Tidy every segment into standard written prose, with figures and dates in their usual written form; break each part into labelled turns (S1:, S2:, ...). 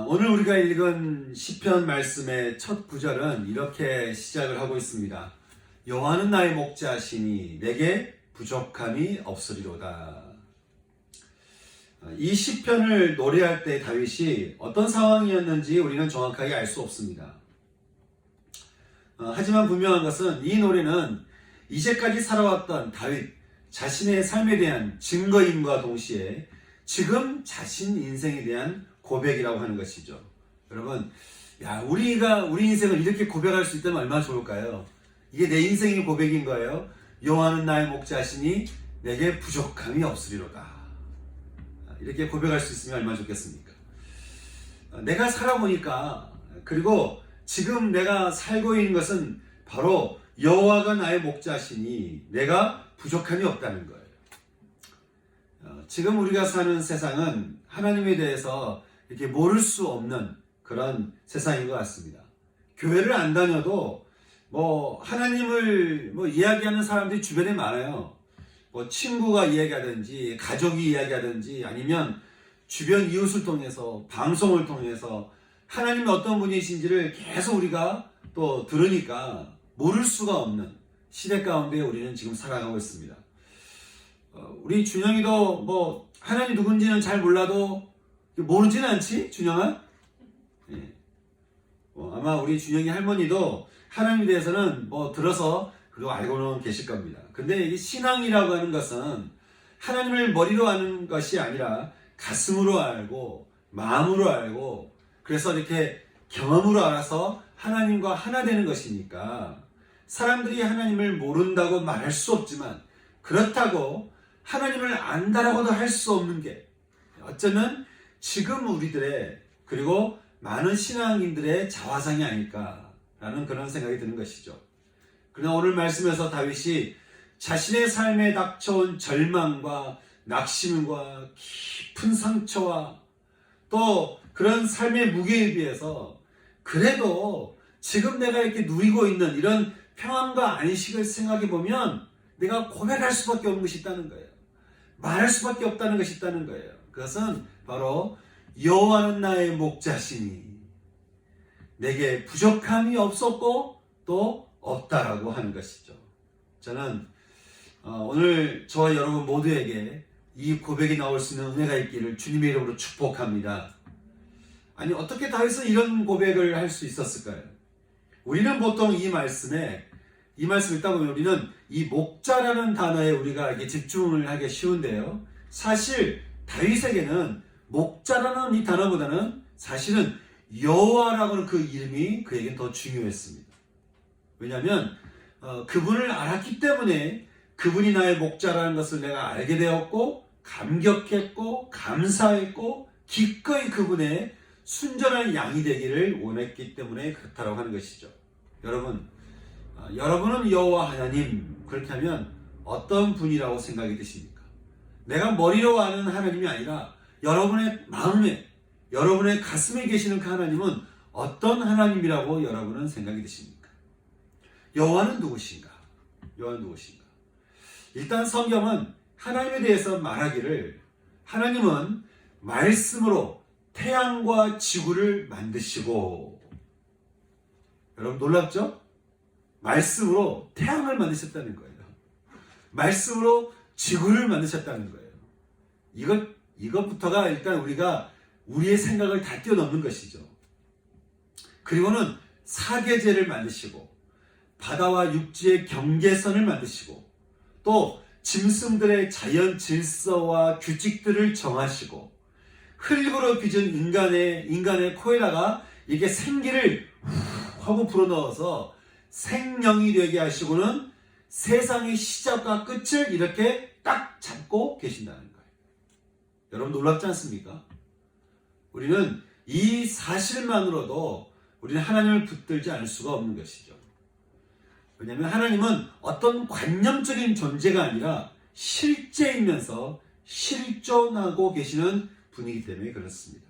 S1: 오늘 우리가 읽은 시편 말씀의 첫 구절은 이렇게 시작을 하고 있습니다. 여호와는 나의 목자시니 내게 부족함이 없으리로다. 이 시편을 노래할 때 다윗이 어떤 상황이었는지 우리는 정확하게 알 수 없습니다. 하지만 분명한 것은 이 노래는 이제까지 살아왔던 다윗 자신의 삶에 대한 증거임과 동시에 지금 자신 인생에 대한 고백이라고 하는 것이죠. 여러분, 우리 인생을 이렇게 고백할 수 있다면 얼마나 좋을까요? 이게 내 인생의 고백인 거예요. 여호와는 나의 목자시니 내게 부족함이 없으리로다. 이렇게 고백할 수 있으면 얼마나 좋겠습니까? 내가 살아보니까, 그리고 지금 내가 살고 있는 것은 바로 여호와가 나의 목자시니 내가 부족함이 없다는 거예요. 지금 우리가 사는 세상은 하나님에 대해서 이렇게 모를 수 없는 그런 세상인 것 같습니다. 교회를 안 다녀도 하나님을 이야기하는 사람들이 주변에 많아요. 친구가 이야기하든지 가족이 이야기하든지 아니면 주변 이웃을 통해서 방송을 통해서 하나님이 어떤 분이신지를 계속 우리가 또 들으니까 모를 수가 없는 시대 가운데 우리는 지금 살아가고 있습니다. 우리 준영이도 하나님 누군지는 잘 몰라도 모르지는 않지, 준영아? 예. 아마 우리 준영이 할머니도 하나님에 대해서는 들어서 그리고 알고는 계실 겁니다. 근데 이 신앙이라고 하는 것은 하나님을 머리로 아는 것이 아니라 가슴으로 알고 마음으로 알고 그래서 이렇게 경험으로 알아서 하나님과 하나 되는 것이니까 사람들이 하나님을 모른다고 말할 수 없지만 그렇다고 하나님을 안다라고도 할 수 없는 게 어쩌면 지금 우리들의 그리고 많은 신앙인들의 자화상이 아닐까라는 그런 생각이 드는 것이죠. 그러나 오늘 말씀에서 다윗이 자신의 삶에 닥쳐온 절망과 낙심과 깊은 상처와 또 그런 삶의 무게에 비해서 그래도 지금 내가 이렇게 누리고 있는 이런 평안과 안식을 생각해 보면 내가 고백할 수밖에 없는 것이 있다는 거예요. 말할 수밖에 없다는 것이 있다는 거예요. 그것은 바로 여호와는 나의 목자시니 내게 부족함이 없었고 또 없다라고 하는 것이죠. 저는 오늘 저와 여러분 모두에게 이 고백이 나올 수 있는 은혜가 있기를 주님의 이름으로 축복합니다. 아니 어떻게 다윗은 이런 고백을 할 수 있었을까요? 우리는 보통 이 말씀을 읽다 보면 우리는 이 목자라는 단어에 우리가 이게 집중을 하기 쉬운데요. 사실 다윗에게는 목자라는 이 단어보다는 사실은 여호와라고 하는 그 이름이 그에겐 더 중요했습니다. 왜냐하면 그분을 알았기 때문에 그분이 나의 목자라는 것을 내가 알게 되었고 감격했고 감사했고 기꺼이 그분의 순전한 양이 되기를 원했기 때문에 그렇다고 하는 것이죠. 여러분은 여호와 하나님 그렇게 하면 어떤 분이라고 생각이 드십니까? 내가 머리로 아는 하나님이 아니라 여러분의 마음에 여러분의 가슴에 계시는 그 하나님은 어떤 하나님이라고 여러분은 생각이 드십니까? 여호와는 누구신가? 일단 성경은 하나님에 대해서 말하기를 하나님은 말씀으로 태양과 지구를 만드시고 여러분 놀랍죠? 말씀으로 태양을 만드셨다는 거예요. 말씀으로 지구를 만드셨다는 거예요. 이것부터가 일단 우리가 우리의 생각을 다 뛰어넘는 것이죠. 그리고는 사계제를 만드시고 바다와 육지의 경계선을 만드시고 또 짐승들의 자연 질서와 규칙들을 정하시고 흙으로 빚은 인간의 코에다가 이렇게 생기를 하고 불어넣어서 생명이 되게 하시고는 세상의 시작과 끝을 이렇게 딱 잡고 계신다는 거예요. 여러분 놀랍지 않습니까? 우리는 이 사실만으로도 우리는 하나님을 붙들지 않을 수가 없는 것이죠. 왜냐하면 하나님은 어떤 관념적인 존재가 아니라 실제이면서 실존하고 계시는 분이기 때문에 그렇습니다.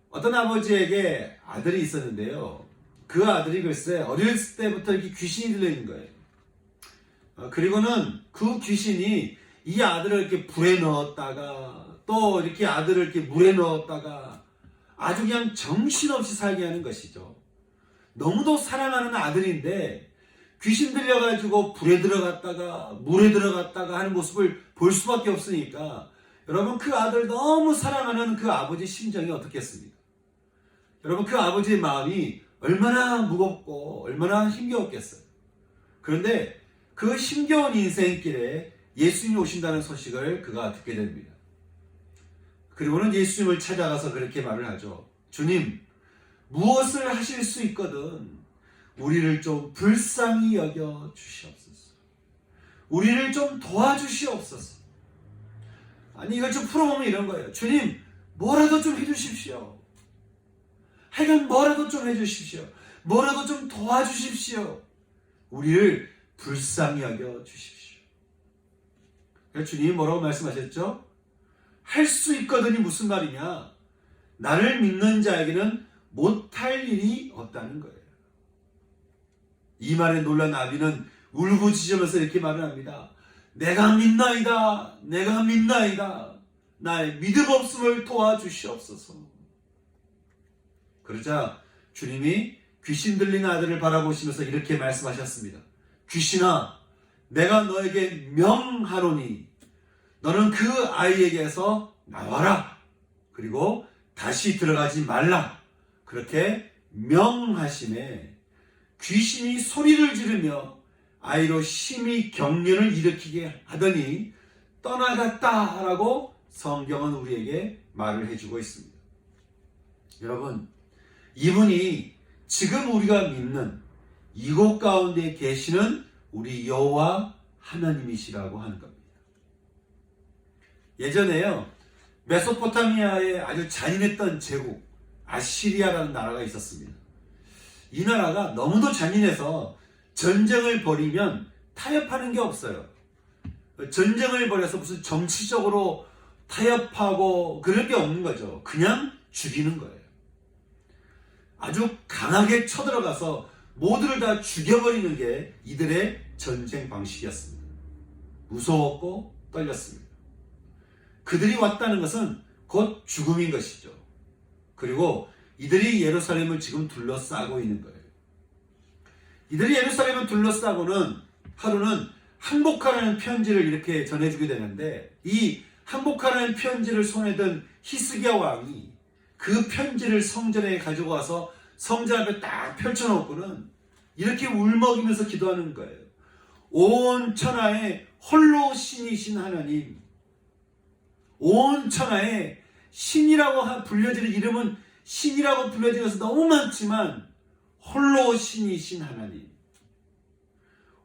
S1: 어떤 아버지에게 아들이 있었는데요. 그 아들이 글쎄 어릴 때부터 이렇게 귀신이 들려있는 거예요. 그리고는 그 귀신이 이 아들을 이렇게 불에 넣었다가 또 이렇게 아들을 이렇게 물에 넣었다가 아주 그냥 정신없이 살게 하는 것이죠. 너무도 사랑하는 아들인데 귀신 들려가지고 불에 들어갔다가 물에 들어갔다가 하는 모습을 볼 수밖에 없으니까 여러분, 그 아들 너무 사랑하는 그 아버지 심정이 어떻겠습니까? 여러분, 그 아버지의 마음이 얼마나 무겁고 얼마나 힘겨웠겠어요. 그런데 그 힘겨운 인생길에 예수님이 오신다는 소식을 그가 듣게 됩니다. 그리고는 예수님을 찾아가서 그렇게 말을 하죠. 주님, 무엇을 하실 수 있거든 우리를 좀 불쌍히 여겨 주시옵소서. 우리를 좀 도와주시옵소서. 아니, 이걸 좀 풀어보면 이런 거예요. 주님, 뭐라도 좀 해주십시오. 하여간 뭐라도 좀 해주십시오. 뭐라도 좀 도와주십시오. 우리를 불쌍히 여겨 주십시오. 주님이 뭐라고 말씀하셨죠? 할 수 있거든이 무슨 말이냐? 나를 믿는 자에게는 못할 일이 없다는 거예요. 이 말에 놀란 아비는 울부짖으면서 이렇게 말을 합니다. 내가 믿나이다. 내가 믿나이다. 나의 믿음 없음을 도와주시옵소서. 그러자 주님이 귀신 들린 아들을 바라보시면서 이렇게 말씀하셨습니다. 귀신아, 내가 너에게 명하노니 너는 그 아이에게서 나와라. 그리고 다시 들어가지 말라. 그렇게 명하심에 귀신이 소리를 지르며 아이로 심히 경련을 일으키게 하더니 떠나갔다라고 성경은 우리에게 말을 해주고 있습니다. 여러분, 이분이 지금 우리가 믿는 이곳 가운데 계시는 우리 여호와 하나님이시라고 하는 겁니다. 예전에요, 메소포타미아에 아주 잔인했던 제국 아시리아라는 나라가 있었습니다. 이 나라가 너무도 잔인해서 전쟁을 벌이면 타협하는 게 없어요. 전쟁을 벌여서 무슨 정치적으로 타협하고 그럴 게 없는 거죠. 그냥 죽이는 거예요. 아주 강하게 쳐들어가서 모두를 다 죽여버리는 게 이들의 전쟁 방식이었습니다. 무서웠고 떨렸습니다. 그들이 왔다는 것은 곧 죽음인 것이죠. 그리고 이들이 예루살렘을 지금 둘러싸고 있는 거예요. 이들이 예루살렘을 둘러싸고는 하루는 항복하라는 편지를 이렇게 전해주게 되는데, 이 항복하라는 편지를 손에 든 히스기야 왕이 그 편지를 성전에 가지고 와서 성전 앞에 딱 펼쳐놓고는 이렇게 울먹이면서 기도하는 거예요. 온 천하에 홀로 신이신 하나님, 온 천하에 신이라고 불려지는 이름은 신이라고 불려지는 것은 너무 많지만 홀로 신이신 하나님,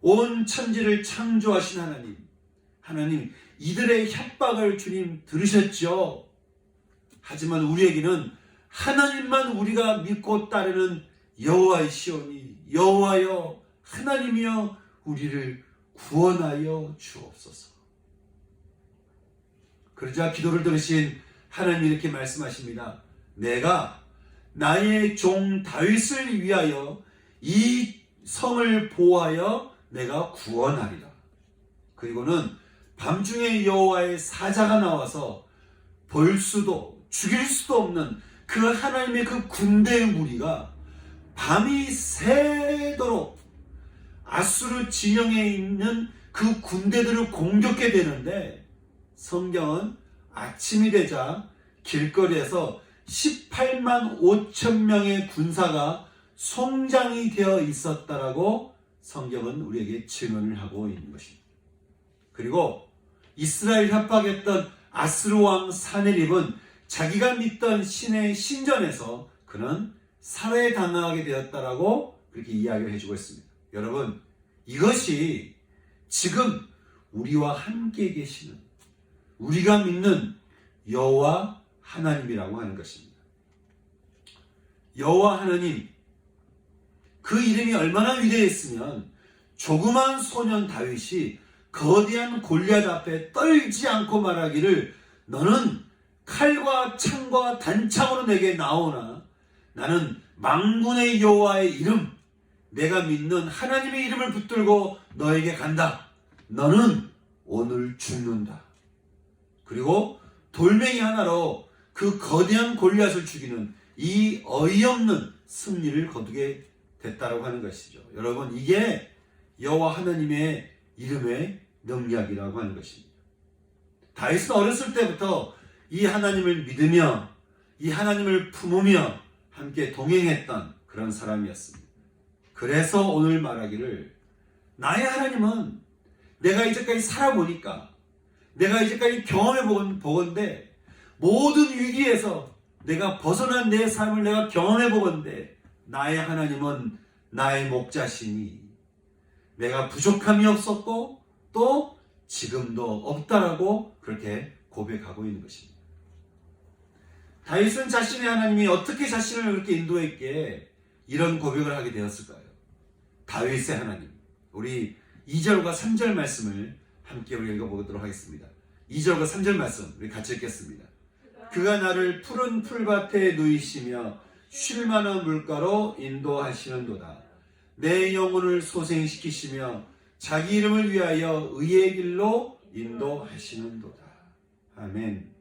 S1: 온 천지를 창조하신 하나님, 하나님, 이들의 협박을 주님 들으셨죠. 하지만 우리에게는 하나님만 우리가 믿고 따르는 여호와이시오니 여호와여 하나님이여 우리를 구원하여 주옵소서. 그러자 기도를 들으신 하나님이 이렇게 말씀하십니다. 내가 나의 종 다윗을 위하여 이 성을 보호하여 내가 구원하리라. 그리고는 밤중에 여호와의 사자가 나와서 볼 수도 죽일 수도 없는 그 하나님의 그 군대의 무리가 밤이 새도록 아수르 진영에 있는 그 군대들을 공격해 되는데, 성경은 아침이 되자 길거리에서 18만 5천 명의 군사가 송장이 되어 있었다라고 성경은 우리에게 증언을 하고 있는 것입니다. 그리고 이스라엘 협박했던 아스루 왕 사네립은 자기가 믿던 신의 신전에서 그는 살해당하게 되었다라고 그렇게 이야기를 해주고 있습니다. 여러분, 이것이 지금 우리와 함께 계시는, 우리가 믿는 여호와 하나님이라고 하는 것입니다. 여호와 하나님, 그 이름이 얼마나 위대했으면 조그만 소년 다윗이 거대한 골리앗 앞에 떨지 않고 말하기를 너는 칼과 창과 단창으로 내게 나오나 나는 만군의 여호와의 이름, 내가 믿는 하나님의 이름을 붙들고 너에게 간다. 너는 오늘 죽는다. 그리고 돌멩이 하나로 그 거대한 골리앗을 죽이는 이 어이없는 승리를 거두게 됐다라고 하는 것이죠. 여러분, 이게 여호와 하나님의 이름의 능력이라고 하는 것입니다. 다윗은 어렸을 때부터 이 하나님을 믿으며 이 하나님을 품으며 함께 동행했던 그런 사람이었습니다. 그래서 오늘 말하기를, 나의 하나님은 내가 이제까지 살아보니까, 내가 이제까지 경험해 보건대, 모든 위기에서 내가 벗어난 내 삶을 내가 경험해 보건대, 나의 하나님은 나의 목자시니 내가 부족함이 없었고 또 지금도 없다라고 그렇게 고백하고 있는 것입니다. 다윗은 자신의 하나님이 어떻게 자신을 그렇게 인도했기에 이런 고백을 하게 되었을까요? 다윗의 하나님. 우리 2절과 3절 말씀을 함께 우리 읽어보도록 하겠습니다. 2절과 3절 말씀 우리 같이 읽겠습니다. 그가 나를 푸른 풀밭에 누이시며 쉴 만한 물가로 인도하시는도다. 내 영혼을 소생시키시며 자기 이름을 위하여 의의 길로 인도하시는도다. 아멘.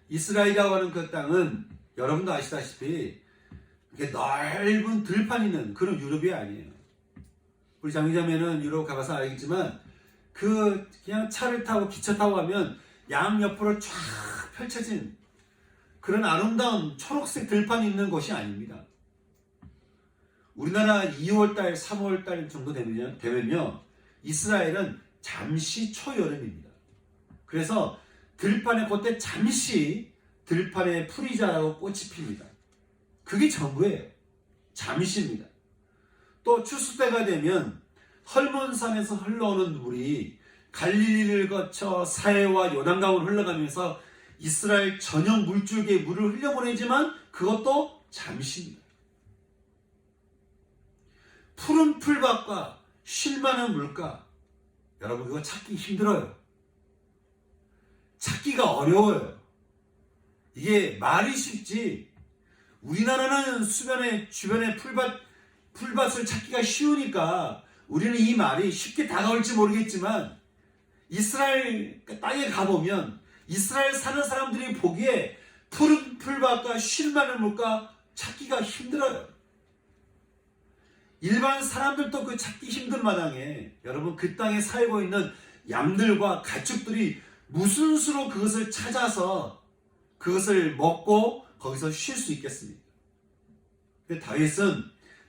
S1: 이스라엘이라고 하는 그 땅은 여러분도 아시다시피 이렇게 넓은 들판 있는 그런 유럽이 아니에요. 우리 장기자매는 유럽 가봐서 알겠지만 그냥 차를 타고 기차 타고 가면 양 옆으로 쫙 펼쳐진 그런 아름다운 초록색 들판이 있는 곳이 아닙니다. 우리나라 2월달, 3월달 정도 되면요, 이스라엘은 잠시 초여름입니다. 그래서 들판에 그때 잠시 들판에 풀이 자라고 꽃이 핍니다. 그게 전부예요. 잠시입니다. 또 추수 때가 되면 헐몬산에서 흘러오는 물이 갈릴리를 거쳐 사해와 요단강으로 흘러가면서 이스라엘 전용 물줄기에 물을 흘려보내지만 그것도 잠시입니다. 푸른 풀밭과 쉴만한 물가, 여러분 그거 찾기 힘들어요. 찾기가 어려워요. 이게 말이 쉽지, 우리나라는 주변에 풀밭을 찾기가 쉬우니까 우리는 이 말이 쉽게 다가올지 모르겠지만, 이스라엘 땅에 가보면 이스라엘 사는 사람들이 보기에 푸른 풀밭과 쉴만한 물가 찾기가 힘들어요. 일반 사람들도 그 찾기 힘든 마당에 여러분 그 땅에 살고 있는 양들과 가축들이 무슨 수로 그것을 찾아서 그것을 먹고 거기서 쉴 수 있겠습니까? 근데 다윗은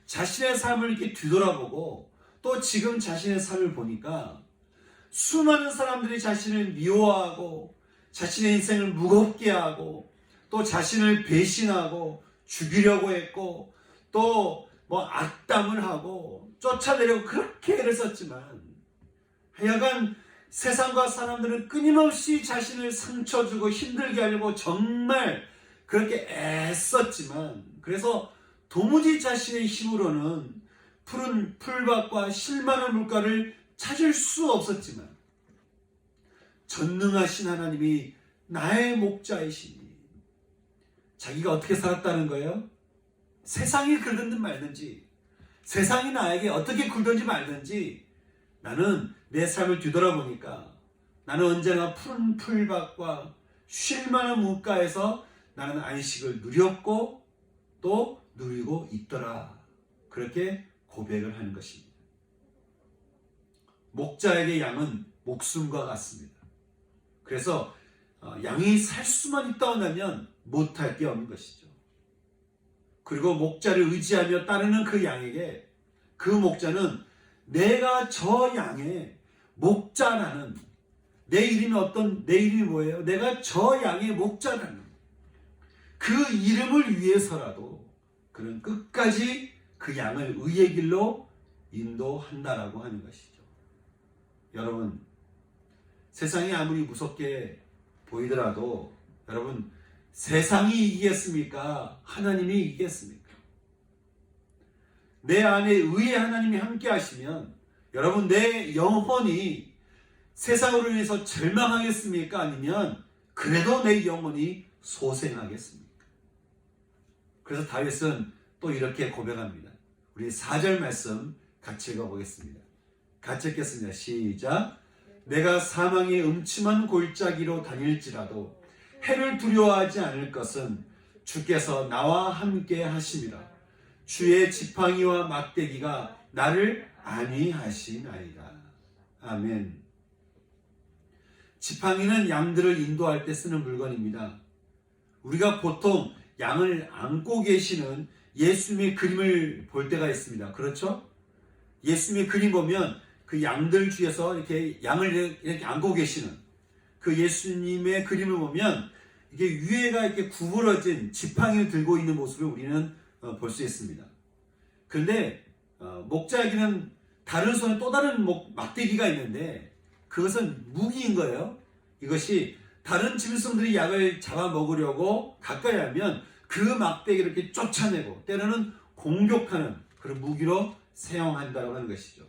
S1: 자신의 삶을 이렇게 뒤돌아보고 또 지금 자신의 삶을 보니까 수많은 사람들이 자신을 미워하고 자신의 인생을 무겁게 하고 또 자신을 배신하고 죽이려고 했고 또 악담을 하고 쫓아내려고 그렇게 애를 썼지만, 하여간 세상과 사람들은 끊임없이 자신을 상처 주고 힘들게 하려고 정말 그렇게 애썼지만, 그래서 도무지 자신의 힘으로는 푸른 풀밭과 쉴만한 물가를 찾을 수 없었지만, 전능하신 하나님이 나의 목자이시니, 자기가 어떻게 살았다는 거예요? 세상이 굴든지 말든지, 세상이 나에게 어떻게 굴든지 말든지, 나는 내 삶을 뒤돌아보니까 나는 언제나 푸른 풀밭과 쉴만한 물가에서 나는 안식을 누렸고 또 누리고 있더라. 그렇게 고백을 하는 것입니다. 목자에게 양은 목숨과 같습니다. 그래서 양이 살 수만 있다 한다면 못할 게 없는 것이죠. 그리고 목자를 의지하며 따르는 그 양에게 그 목자는 내가 저 양의 목자라는, 내 이름이 뭐예요? 내가 저 양의 목자라는 그 이름을 위해서라도 그는 끝까지 그 양을 의의 길로 인도한다라고 하는 것이죠. 여러분, 세상이 아무리 무섭게 보이더라도 여러분, 세상이 이기겠습니까? 하나님이 이기겠습니까? 내 안에 의의 하나님이 함께 하시면 여러분, 내 영혼이 세상으로 인해서 절망하겠습니까? 아니면 그래도 내 영혼이 소생하겠습니까? 그래서 다윗은 또 이렇게 고백합니다. 우리 4절 말씀 같이 읽어보겠습니다. 같이 읽겠습니다. 시작. 내가 사망의 음침한 골짜기로 다닐지라도 해를 두려워하지 않을 것은 주께서 나와 함께 하심이라. 주의 지팡이와 막대기가 나를 안위하시나이다. 아멘. 지팡이는 양들을 인도할 때 쓰는 물건입니다. 우리가 보통 양을 안고 계시는 예수님의 그림을 볼 때가 있습니다. 그렇죠? 예수님의 그림 보면 그 양들 중에서 이렇게 양을 이렇게 안고 계시는 그 예수님의 그림을 보면 이게 위에가 이렇게 구부러진 지팡이를 들고 있는 모습을 우리는 볼 수 있습니다. 그런데 목자에게는 다른 손에 또 다른 막대기가 있는데 그것은 무기인 거예요. 이것이 다른 짐승들이 약을 잡아먹으려고 가까이 하면 그 막대기를 이렇게 쫓아내고 때로는 공격하는 그런 무기로 사용한다고 하는 것이죠.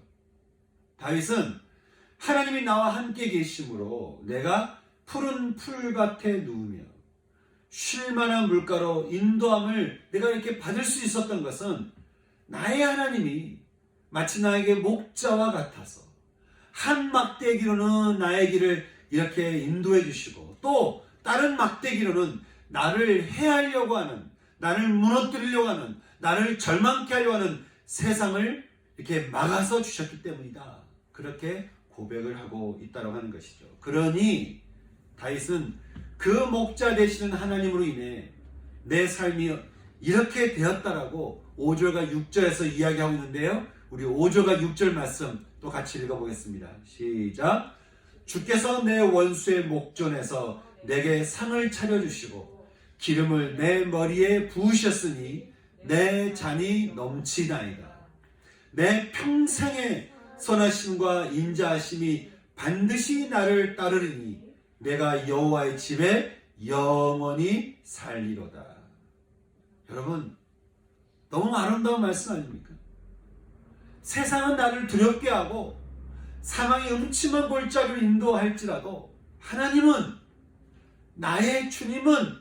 S1: 다윗은 하나님이 나와 함께 계심으로 내가 푸른 풀밭에 누우며 쉴만한 물가로 인도함을 내가 이렇게 받을 수 있었던 것은 나의 하나님이 마치 나에게 목자와 같아서 한 막대기로는 나의 길을 이렇게 인도해 주시고 또 다른 막대기로는 나를 해하려고 하는, 나를 무너뜨리려고 하는, 나를 절망케 하려고 하는 세상을 이렇게 막아서 주셨기 때문이다. 그렇게 고백을 하고 있다고 하는 것이죠. 그러니 다윗은 그 목자 되시는 하나님으로 인해 내 삶이 이렇게 되었다라고 5절과 6절에서 이야기하고 있는데요. 우리 5절과 6절 말씀 또 같이 읽어보겠습니다. 시작. 주께서 내 원수의 목전에서 내게 상을 차려주시고 기름을 내 머리에 부으셨으니 내 잔이 넘치나이다. 내 평생의 선하심과 인자하심이 반드시 나를 따르리니 내가 여호와의 집에 영원히 살리로다. 여러분, 너무 아름다운 말씀 아닙니까? 세상은 나를 두렵게 하고 사망의 음침한 골짜기로 인도할지라도 하나님은, 나의 주님은,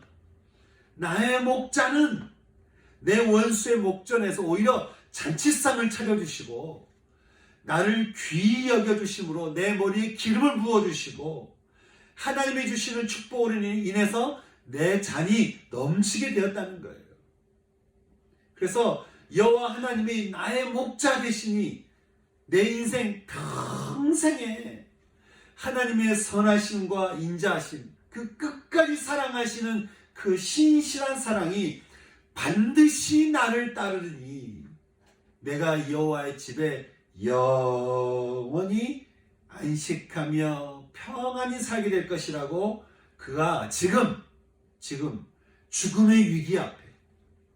S1: 나의 목자는 내 원수의 목전에서 오히려 잔치상을 차려주시고 나를 귀히 여겨주심으로 내 머리에 기름을 부어주시고 하나님이 주시는 축복으로 인해서 내 잔이 넘치게 되었다는 거예요. 그래서 여호와 하나님이 나의 목자 되시니 내 인생 평생에 하나님의 선하심과 인자하심, 그 끝까지 사랑하시는 그 신실한 사랑이 반드시 나를 따르니 내가 여호와의 집에 영원히 안식하며 평안히 살게 될 것이라고 그가 지금 죽음의 위기 앞에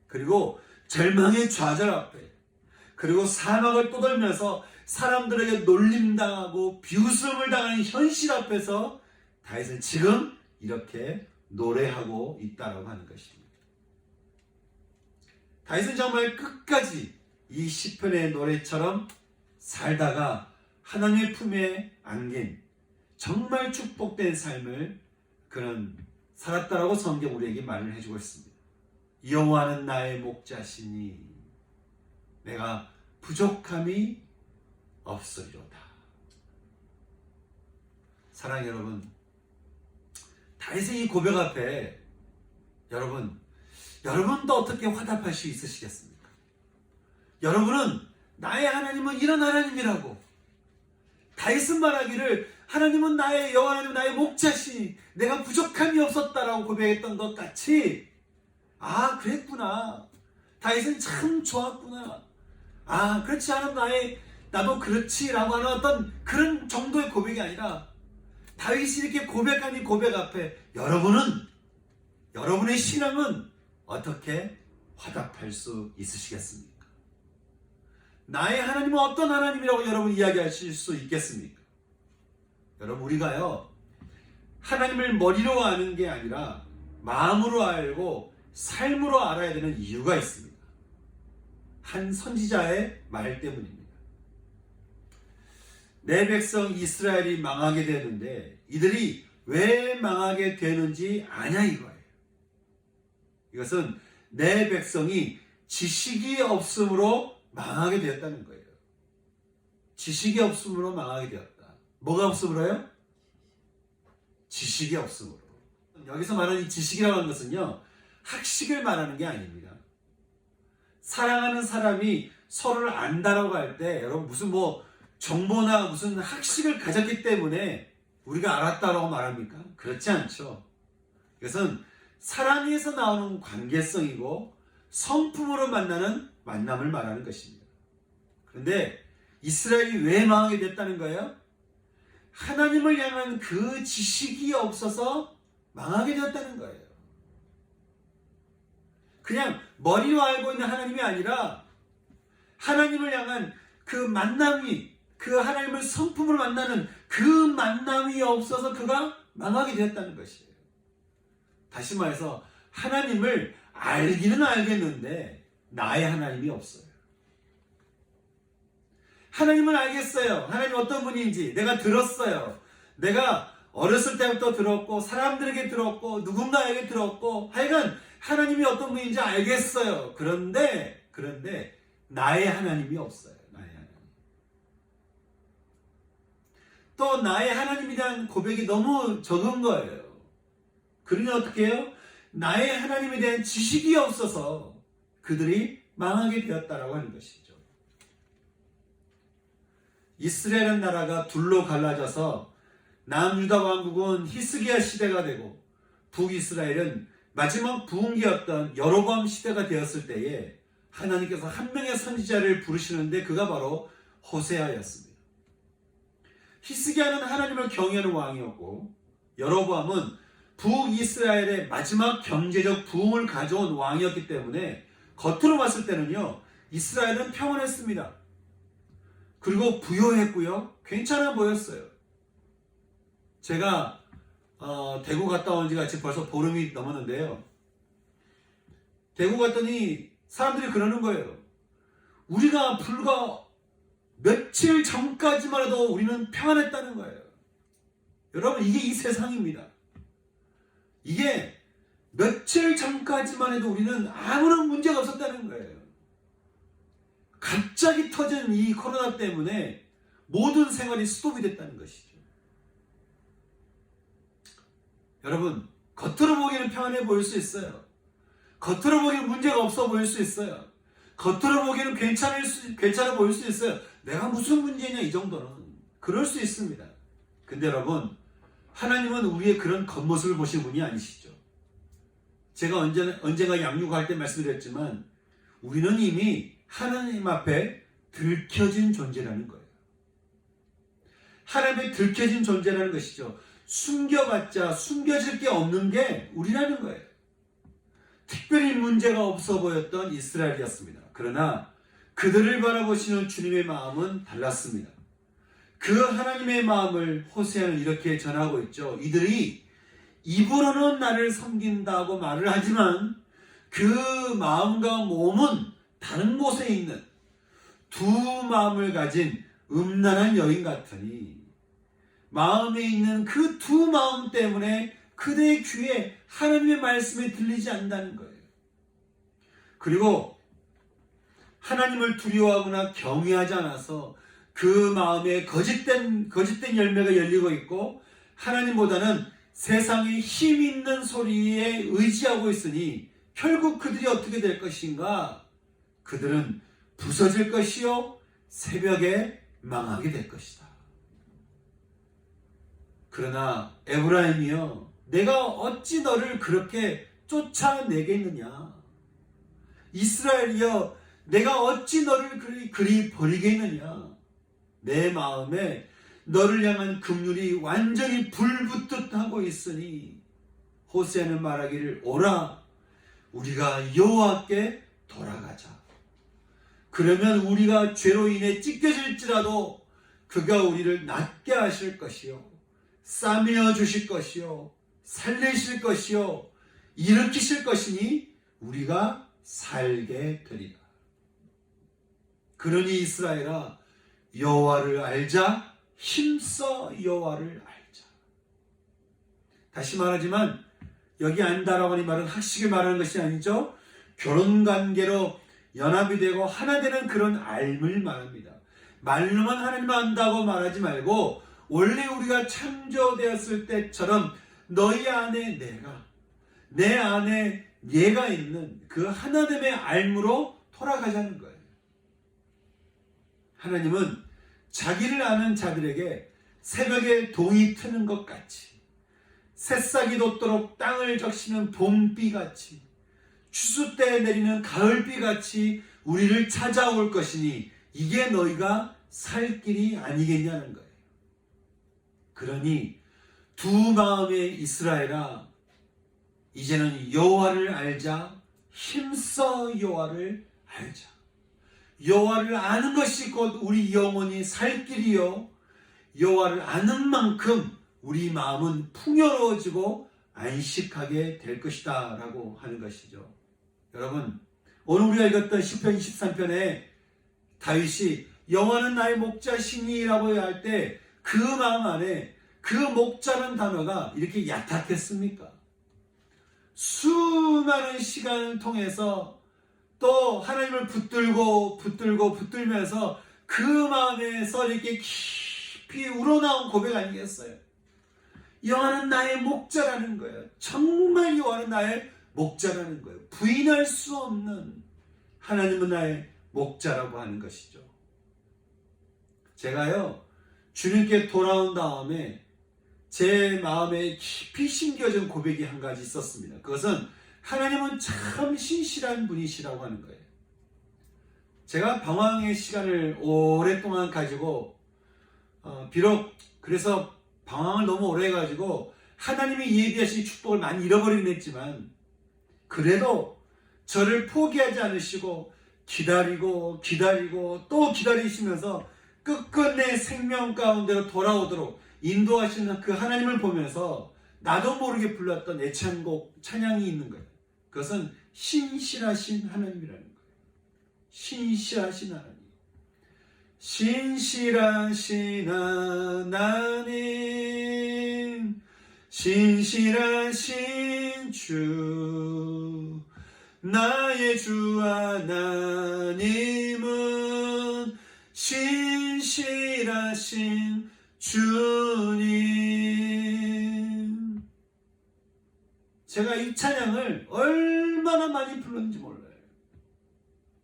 S1: 그리고 절망의 좌절 앞에 그리고 사막을 떠돌면서 사람들에게 놀림당하고 비웃음을 당하는 현실 앞에서 다윗은 지금 이렇게 노래하고 있다라고 하는 것입니다. 다윗은 정말 끝까지 이 시편의 노래처럼 살다가 하나님의 품에 안긴 정말 축복된 삶을 그는 살았다라고 성경 우리에게 말을 해주고 있습니다. 여호와는 나의 목자시니 내가 부족함이 없으리로다. 사랑하는 여러분, 다윗의 이 고백 앞에 여러분도 어떻게 화답할 수 있으시겠습니까? 여러분은 나의 하나님은 이런 하나님이라고 다윗은 말하기를 하나님은 나의 여호와 하나님 나의 목자시니 내가 부족함이 없었다라고 고백했던 것 같이 아 그랬구나, 다윗은 참 좋았구나, 아 그렇지 않은 나도 그렇지라고 하는 어떤 그런 정도의 고백이 아니라 다윗이 이렇게 고백한 이 고백 앞에 여러분의 신앙은 어떻게 화답할 수 있으시겠습니까? 나의 하나님은 어떤 하나님이라고 여러분 이야기하실 수 있겠습니까? 여러분, 우리가요 하나님을 머리로 아는 게 아니라 마음으로 알고 삶으로 알아야 되는 이유가 있습니다. 한 선지자의 말 때문입니다. 내 백성 이스라엘이 망하게 되는데 이들이 왜 망하게 되는지 아냐 이거예요. 이것은 내 백성이 지식이 없음으로 망하게 되었다는 거예요. 지식이 없음으로 망하게 되었다. 뭐가 없음으로요? 지식이 없음으로. 여기서 말하는 이 지식이라고 하는 것은요, 학식을 말하는 게 아닙니다. 사랑하는 사람이 서로를 안다라고 할 때 여러분 무슨 정보나 무슨 학식을 가졌기 때문에 우리가 알았다라고 말합니까? 그렇지 않죠. 이것은 사랑에서 나오는 관계성이고 성품으로 만나는 만남을 말하는 것입니다. 그런데 이스라엘이 왜 망하게 됐다는 거예요? 하나님을 향한 그 지식이 없어서 망하게 되었다는 거예요. 그냥 머리로 알고 있는 하나님이 아니라 하나님을 향한 그 만남이, 그 하나님을 성품으로 만나는 그 만남이 없어서 그가 망하게 되었다는 것이에요. 다시 말해서 하나님을 알기는 알겠는데 나의 하나님이 없어요. 하나님을 알겠어요. 하나님 어떤 분인지 내가 들었어요. 내가 어렸을 때부터 들었고 사람들에게 들었고 누군가에게 들었고 하여간 하나님이 어떤 분인지 알겠어요. 그런데 나의 하나님이 없어요. 나의 하나님. 또 나의 하나님에 대한 고백이 너무 적은 거예요. 그러니 어떻게 해요? 나의 하나님에 대한 지식이 없어서 그들이 망하게 되었다라고 하는 것이죠. 이스라엘은 나라가 둘로 갈라져서 남유다 왕국은 히스기야 시대가 되고 북이스라엘은 마지막 부흥기였던 여로보암 시대가 되었을 때에 하나님께서 한 명의 선지자를 부르시는데 그가 바로 호세아였습니다. 히스기야는 하나님을 경외하는 왕이었고 여로보암은 북이스라엘의 마지막 경제적 부흥을 가져온 왕이었기 때문에 겉으로 봤을 때는요 이스라엘은 평온했습니다. 그리고 부유했고요 괜찮아 보였어요. 제가 대구 갔다 온 지가 지금 벌써 보름이 넘었는데요. 대구 갔더니 사람들이 그러는 거예요. 우리가 불과 며칠 전까지만 해도 우리는 평안했다는 거예요. 여러분 이게 이 세상입니다. 이게 며칠 전까지만 해도 우리는 아무런 문제가 없었다는 거예요. 갑자기 터진 이 코로나 때문에 모든 생활이 스톱이 됐다는 것이죠. 여러분 겉으로 보기에는 평안해 보일 수 있어요. 겉으로 보기에는 문제가 없어 보일 수 있어요. 겉으로 보기에는 괜찮아 보일 수 있어요. 내가 무슨 문제냐 이 정도는 그럴 수 있습니다. 근데 여러분 하나님은 우리의 그런 겉모습을 보시는 분이 아니시죠. 제가 언젠가 양육할 때 말씀드렸지만 우리는 이미 하나님 앞에 들켜진 존재라는 거예요. 하나님의 들켜진 존재라는 것이죠. 숨겨봤자 숨겨질 게 없는 게 우리라는 거예요. 특별히 문제가 없어 보였던 이스라엘이었습니다. 그러나 그들을 바라보시는 주님의 마음은 달랐습니다. 그 하나님의 마음을 호세아는 이렇게 전하고 있죠. 이들이 입으로는 나를 섬긴다고 말을 하지만 그 마음과 몸은 다른 곳에 있는 두 마음을 가진 음란한 여인 같으니 마음에 있는 그 두 마음 때문에 그대의 귀에 하나님의 말씀이 들리지 않는다는 거예요. 그리고 하나님을 두려워하거나 경외하지 않아서 그 마음에 거짓된 열매가 열리고 있고 하나님보다는 세상의 힘 있는 소리에 의지하고 있으니 결국 그들이 어떻게 될 것인가? 그들은 부서질 것이요 새벽에 망하게 될 것이다. 그러나 에브라임이여 내가 어찌 너를 그렇게 쫓아내겠느냐? 이스라엘이여 내가 어찌 너를 그리 버리겠느냐? 내 마음에 너를 향한 긍휼이 완전히 불붙듯 하고 있으니 호세아는 말하기를 오라 우리가 여호와께 돌아가자. 그러면 우리가 죄로 인해 찢겨질지라도 그가 우리를 낫게 하실 것이요 싸매어 주실 것이요 살리실 것이요 일으키실 것이니 우리가 살게 되리라. 그러니 이스라엘아 여호와를 알자 힘써 여호와를 알자. 다시 말하지만 여기 안다라고 하는 말은 학식을 말하는 것이 아니죠. 결혼관계로 연합이 되고 하나 되는 그런 알을 말합니다. 말로만 하나님을 안다고 말하지 말고 원래 우리가 창조되었을 때처럼 너희 안에 내가 내 안에 예가 있는 그 하나님의 알므로 돌아가자는 거예요. 하나님은 자기를 아는 자들에게 새벽에 동이 트는 것 같이, 새싹이 돋도록 땅을 적시는 봄비같이, 추수 때 내리는 가을비같이 우리를 찾아올 것이니 이게 너희가 살 길이 아니겠냐는 거예요. 그러니 두 마음의 이스라엘아, 이제는 여호와를 알자. 힘써 여호와를 알자. 여호와를 아는 것이 곧 우리 영혼이 살 길이요, 여호와를 아는 만큼 우리 마음은 풍요로워지고 안식하게 될 것이다 라고 하는 것이죠. 여러분, 오늘 우리가 읽었던 시편 23편에 다윗이 여호와는 나의 목자시니라고 할 때 그 마음 안에 그 목자라는 단어가 이렇게 얕았겠습니까? 수많은 시간을 통해서 또 하나님을 붙들면서 그 마음에서 이렇게 깊이 우러나온 고백 아니겠어요? 여호와는 나의 목자라는 거예요. 정말 여호와는 나의 목자라는 거예요. 부인할 수 없는 하나님은 나의 목자라고 하는 것이죠. 제가요, 주님께 돌아온 다음에 제 마음에 깊이 심겨진 고백이 한 가지 있었습니다. 그것은 하나님은 참 신실한 분이시라고 하는 거예요. 제가 방황의 시간을 오랫동안 가지고 비록 그래서 방황을 너무 오래 해가지고 하나님이 예비하신 축복을 많이 잃어버리긴 했지만, 그래도 저를 포기하지 않으시고 기다리고 또 기다리시면서 끝끝내 생명 가운데로 돌아오도록 인도하시는 그 하나님을 보면서 나도 모르게 불렀던 애창곡, 찬양이 있는 거예요. 그것은 신실하신 하나님이라는 거예요. 신실하신 하나님. 신실하신 하나님, 신실하신 주, 나의 주 하나님은 신실하신 주님. 제가 이 찬양을 얼마나 많이 불렀는지 몰라요.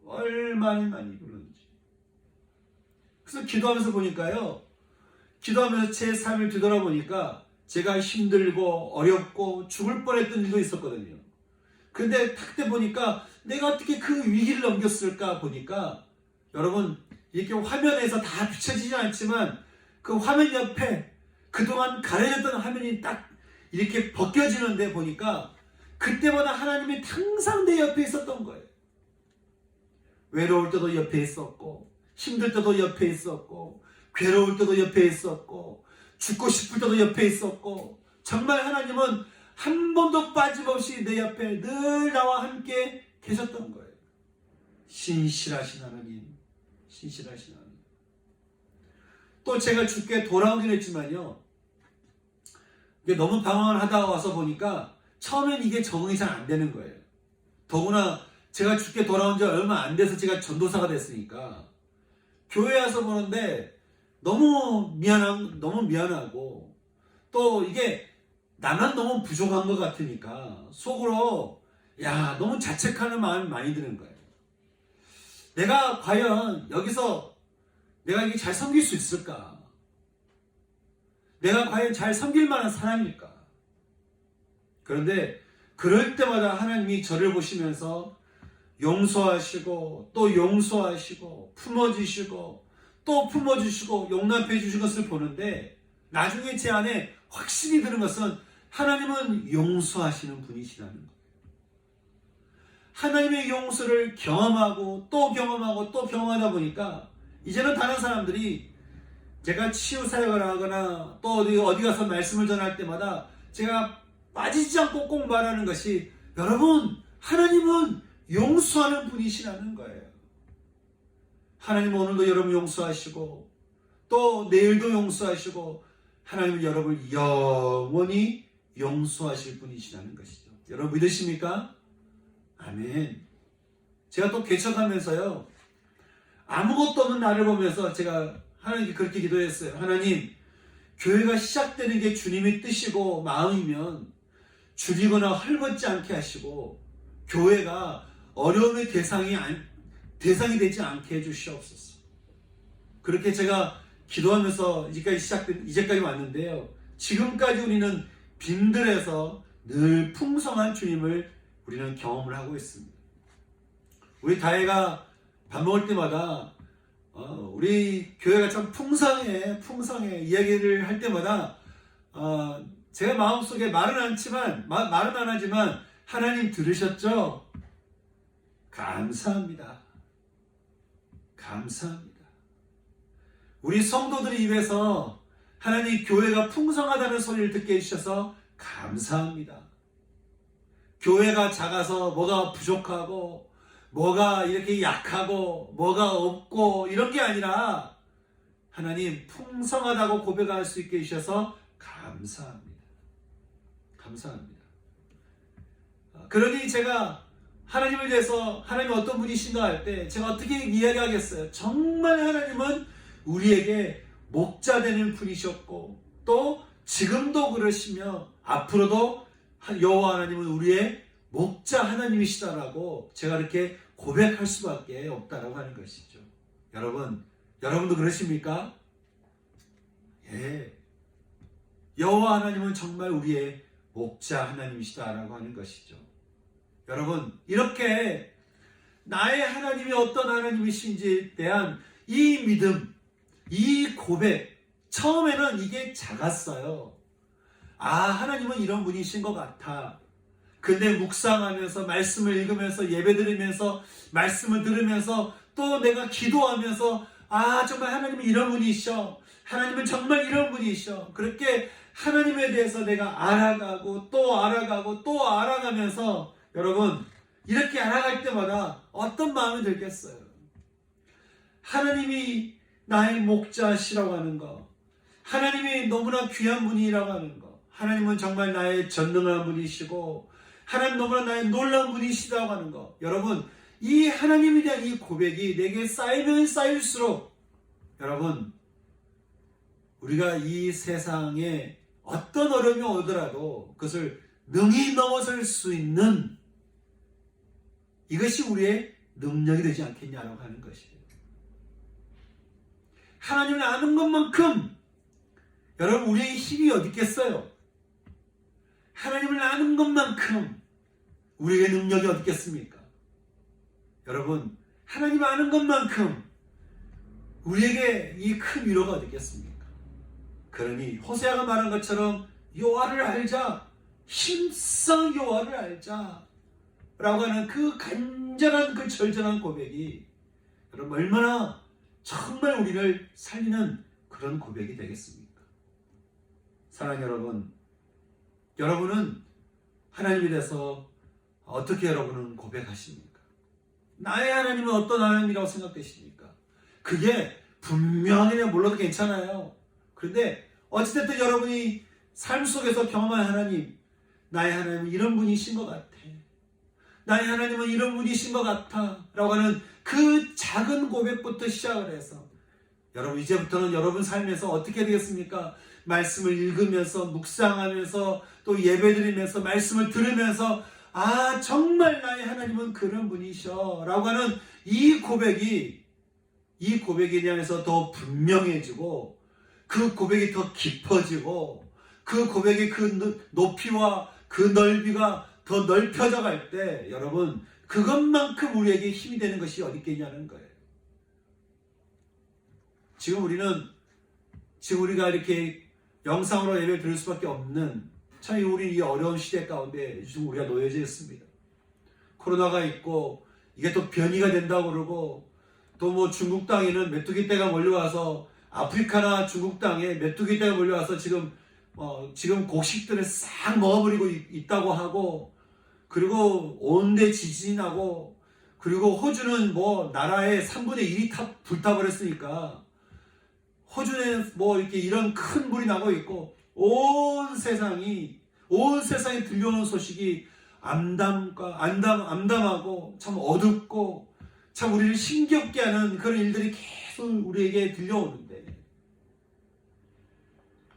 S1: 얼마나 많이 불렀는지. 그래서 기도하면서 보니까요, 기도하면서 제 삶을 뒤돌아보니까 제가 힘들고 어렵고 죽을 뻔했던 일도 있었거든요. 근데 그때 보니까 내가 어떻게 그 위기를 넘겼을까 보니까, 여러분, 이렇게 화면에서 다 비춰지지 않지만 그 화면 옆에 그동안 가려졌던 화면이 딱 이렇게 벗겨지는데 보니까 그때마다 하나님이 항상 내 옆에 있었던 거예요. 외로울 때도 옆에 있었고, 힘들 때도 옆에 있었고, 괴로울 때도 옆에 있었고, 죽고 싶을 때도 옆에 있었고, 정말 하나님은 한 번도 빠짐없이 내 옆에 늘 나와 함께 계셨던 거예요. 신실하신 하나님, 신실하신 하나님. 또 제가 주께 돌아오긴 했지만요, 이게 너무 방황을 하다 와서 보니까 처음엔 이게 적응이 잘 안 되는 거예요. 더구나 제가 주께 돌아온 지 얼마 안 돼서 제가 전도사가 됐으니까 교회 와서 보는데 너무 미안하고, 또 이게 나만 너무 부족한 것 같으니까 속으로 너무 자책하는 마음이 많이 드는 거예요. 내가 과연 여기서 내가 이게 잘 섬길 수 있을까? 내가 과연 잘 섬길 만한 사람일까? 그런데 그럴 때마다 하나님이 저를 보시면서 용서하시고 또 용서하시고 품어주시고 또 품어주시고 용납해 주신 것을 보는데, 나중에 제 안에 확신이 드는 것은 하나님은 용서하시는 분이시라는 거예요. 하나님의 용서를 경험하고 또 경험하고 또 경험하다 보니까 이제는 다른 사람들이 제가 치유 사역을 하거나 또 어디 가서 말씀을 전할 때마다 제가 빠지지 않고 꼭 말하는 것이, 여러분, 하나님은 용서하는 분이시라는 거예요. 하나님은 오늘도 여러분 용서하시고 또 내일도 용서하시고, 하나님은 여러분을 영원히 용서하실 분이시라는 것이죠. 여러분 믿으십니까? 아멘. 제가 또 개척하면서요, 아무것도 없는 나를 보면서 제가 하나님께 그렇게 기도했어요. 하나님, 교회가 시작되는 게 주님의 뜻이고 마음이면 줄이거나 헐벗지 않게 하시고, 교회가 어려움의 대상이 되지 않게 해주시옵소서. 그렇게 제가 기도하면서 이제까지 왔는데요. 지금까지 우리는 빈들에서 늘 풍성한 주님을 우리는 경험을 하고 있습니다. 우리 다혜가 밥 먹을 때마다 우리 교회가 참 풍성해 이야기를 할 때마다 제가 마음속에 말은 안 하지만 하나님 들으셨죠? 감사합니다. 우리 성도들의 입에서 하나님 교회가 풍성하다는 소리를 듣게 해주셔서 감사합니다. 교회가 작아서 뭐가 부족하고 뭐가 이렇게 약하고 뭐가 없고 이런 게 아니라 하나님 풍성하다고 고백할 수 있게 해주셔서 감사합니다. 그러니 제가 하나님을 대해서 하나님 어떤 분이신가 할 때 제가 어떻게 이야기하겠어요? 정말 하나님은 우리에게 목자 되는 분이셨고 또 지금도 그러시며 앞으로도 여호와 하나님은 우리의 목자 하나님이시다라고 제가 이렇게 고백할 수밖에 없다라고 하는 것이죠. 여러분도 그러십니까? 예. 여호와 하나님은 정말 우리의 목자 하나님이시다라고 하는 것이죠. 여러분, 이렇게 나의 하나님이 어떤 하나님이신지에 대한 이 믿음, 이 고백, 처음에는 이게 작았어요. 하나님은 이런 분이신 것 같아. 근데 묵상하면서 말씀을 읽으면서 예배드리면서 말씀을 들으면서 또 내가 기도하면서 정말 하나님은 이런 분이셔. 하나님은 정말 이런 분이셔. 그렇게 하나님에 대해서 내가 알아가고 또 알아가고 또 알아가면서 여러분 이렇게 알아갈 때마다 어떤 마음이 들겠어요? 하나님이 나의 목자시라고 하는 거, 하나님이 너무나 귀한 분이라고 하는 거, 하나님은 정말 나의 전능한 분이시고 하나님 너무나 나의 놀라운 분이시다고 하는 거, 여러분 이 하나님에 대한 이 고백이 내게 쌓이면 쌓일수록 여러분 우리가 이 세상에 어떤 어려움이 오더라도 그것을 능히 넘어설 수 있는 이것이 우리의 능력이 되지 않겠냐라고 하는 것이에요. 하나님을 아는 것만큼 여러분 우리의 힘이 어디 있겠어요? 하나님을 아는 것만큼 우리의 능력이 어디 있겠습니까? 여러분 하나님을 아는 것만큼 우리에게 이 큰 위로가 어디 있겠습니까? 그러니 호세아가 말한 것처럼 여호와를 알자, 힘써 여호와를 알자 라고 하는 그 간절한 그 절절한 고백이 여러분 얼마나 정말 우리를 살리는 그런 고백이 되겠습니까? 사랑하는 여러분, 여러분은 하나님에 대해서 어떻게 여러분은 고백하십니까? 나의 하나님은 어떤 하나님이라고 생각되십니까? 그게 분명히 몰라도 괜찮아요. 그런데 어찌됐든 여러분이 삶 속에서 경험한 하나님, 나의 하나님은 이런 분이신 것 같아. 나의 하나님은 이런 분이신 것 같아 라고 하는 그 작은 고백부터 시작을 해서 여러분 이제부터는 여러분 삶에서 어떻게 되겠습니까? 말씀을 읽으면서 묵상하면서 또 예배드리면서 말씀을 들으면서 정말 나의 하나님은 그런 분이셔 라고 하는 이 고백에 대해서 더 분명해지고 그 고백이 더 깊어지고 그 고백의 그 높이와 그 넓이가 더 넓혀져 갈 때 여러분 그것만큼 우리에게 힘이 되는 것이 어디 있겠냐는 거예요. 지금 우리가 이렇게 영상으로 예배를 드릴 수밖에 없는 참 우리 이 어려운 시대 가운데 지금 우리가 놓여져 있습니다. 코로나가 있고 이게 또 변이가 된다고 그러고 또 뭐 중국 땅에는 메뚜기 떼가 몰려와서 아프리카나 중국 땅에 메뚜기 떼가 몰려와서 지금 곡식들을 싹 먹어버리고 있다고 하고 그리고 온데 지진이 나고 그리고 호주는 뭐 나라의 3분의 1이 불타버렸으니까 호주에 뭐 이렇게 이런 큰 불이 나고 있고 온 세상이 들려오는 소식이 암담하고 참 어둡고 참 우리를 힘겹게 하는 그런 일들이 계속 우리에게 들려오는데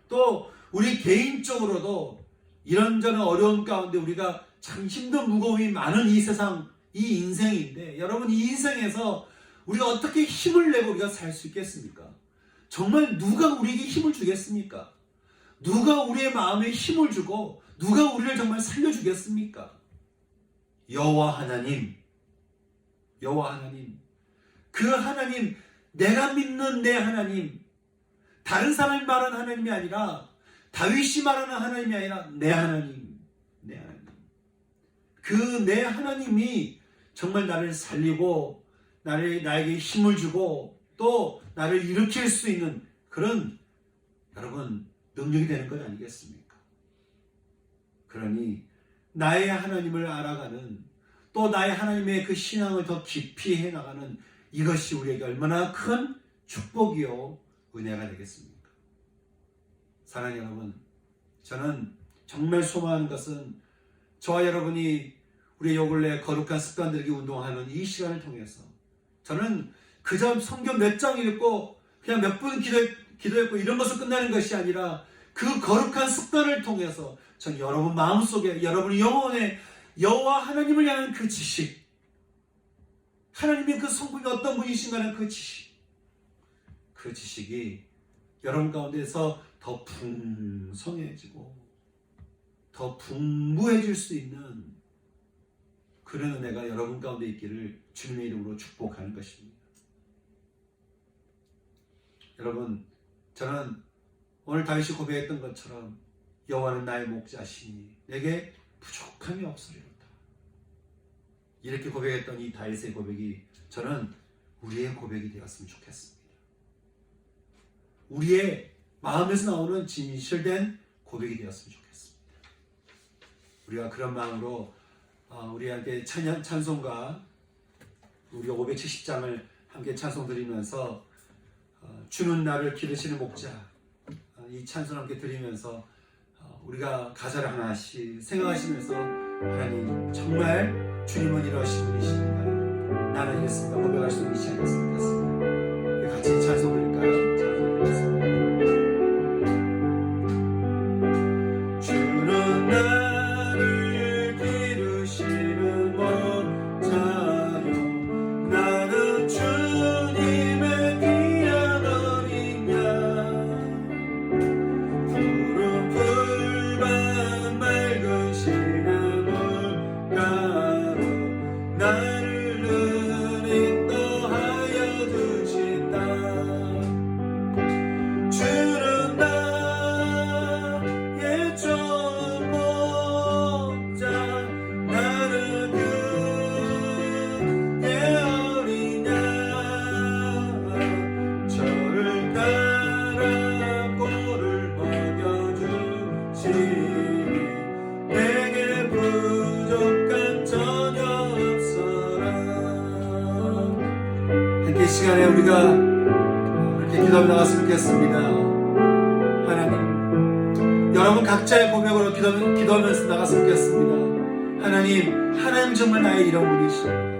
S1: 또 우리 개인적으로도 이런저런 어려움 가운데 우리가 참 힘든 무거움이 많은 이 세상, 이 인생인데, 여러분, 이 인생에서 우리가 어떻게 힘을 내고 우리가 살 수 있겠습니까? 정말 누가 우리에게 힘을 주겠습니까? 누가 우리의 마음에 힘을 주고 누가 우리를 정말 살려주겠습니까? 여호와 하나님, 여호와 하나님, 그 하나님, 내가 믿는 내 하나님, 다른 사람이 말하는 하나님이 아니라, 다윗이 말하는 하나님이 아니라 내 하나님, 내 하나님, 그 내 하나님이 정말 나를 살리고 나에게 힘을 주고 또 나를 일으킬 수 있는 그런, 여러분, 능력이 되는 것 아니겠습니까? 그러니 나의 하나님을 알아가는, 또 나의 하나님의 그 신앙을 더 깊이 해나가는 이것이 우리에게 얼마나 큰 축복이요 은혜가 되겠습니까? 사랑하는 여러분, 저는 정말 소망하는 것은 저와 여러분이 우리의 요 근래 거룩한 습관들에게 운동하는 이 시간을 통해서, 저는 그저 성경 몇 장 읽고 그냥 몇 분 기도했고 이런 것으로 끝나는 것이 아니라, 그 거룩한 습관을 통해서 전 여러분 마음속에, 여러분 영혼에 여호와 하나님을 향한 그 지식, 하나님의 그 성품이 어떤 분이신가는 그 지식, 그 지식이 여러분 가운데서 더 풍성해지고 더 풍부해질 수 있는 그런 은혜가 여러분 가운데 있기를 주님의 이름으로 축복하는 것입니다. 여러분, 저는 오늘 다윗이 고백했던 것처럼 여호와는 나의 목자시니 내게 부족함이 없으리로다. 이렇게 고백했던 이 다윗의 고백이 저는 우리의 고백이 되었으면 좋겠습니다. 우리의 마음에서 나오는 진실된 고백이 되었으면 좋겠습니다. 우리가 그런 마음으로 우리한테 찬송가 우리가 570장을 함께 찬송 드리면서 주는 나를 기르시는 목자, 이 찬송 함께 드리면서 우리가 가사를 하나씩 생각하시면서, 하나님 정말 주님은 이러신 분이십니다, 나는 이랬습니다 고백할 수 있는 시간이 됐으면 좋겠습니다. 같이 찬송 드릴까요? 주는 나를 기르시는 목자요, 나는 주님의 귀한 어린 양, 푸른 풀밭 맑으시는 물가로 나를 늘 인도하여 주신다. 주는 나의 좋은 목자, 나는 그의 어린 양, 저를 따라 꼴을 먹여주시니 내게 부족한 전혀 없어라. 함께 시간에 우리가 이렇게 기도하며 나갔으면 좋겠습니다. 하나님, 여러분 각자의 고백으로 기도하면서 나갔으면 좋겠습니다. 하나님 정말 나의 이런 분이시오.